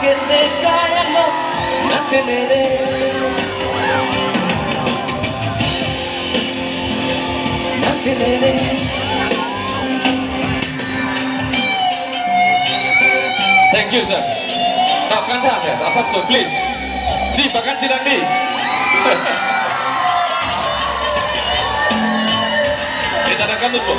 kene kaya no nakenere. Thank you, sir. Now, kanta ya, asap so please. Di, makan sidang di. Kita ada kantut po.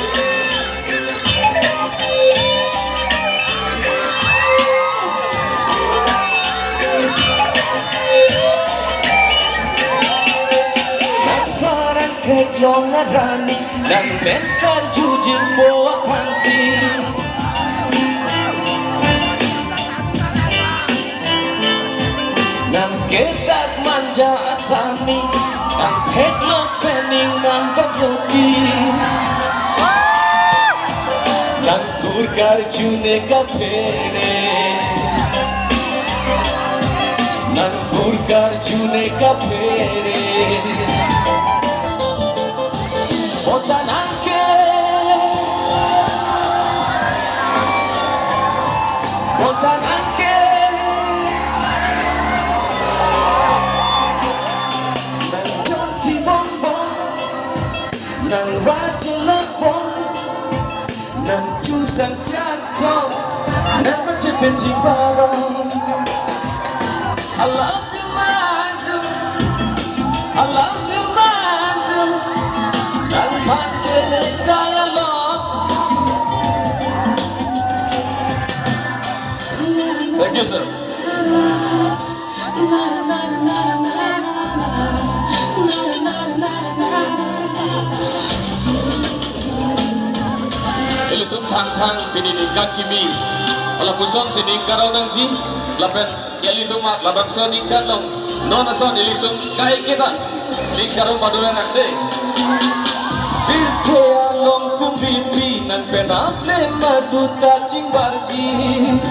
Namparan teglong narani dan bentar jujur bawa pansi. Nang ketak manja asami, ang teglong pening nang bagyoti. Nang kurkar chune ka pere, nang kurkar chune ka pere. Botananke, botananke, nang jonti bonbon, nang raja lembon, nang jusang jatuh, nang menjepit ciparon. I love you, manju, I love you, manju. Thank you, sir. Ilitum thang pininikan kimi. Ala puson sining karaw nang si lapet ilitum labang soning kanong non ason ilitum kai kita lingkaraw madulan akde. Birte along kumbibi nan penafle maduta cingbarji.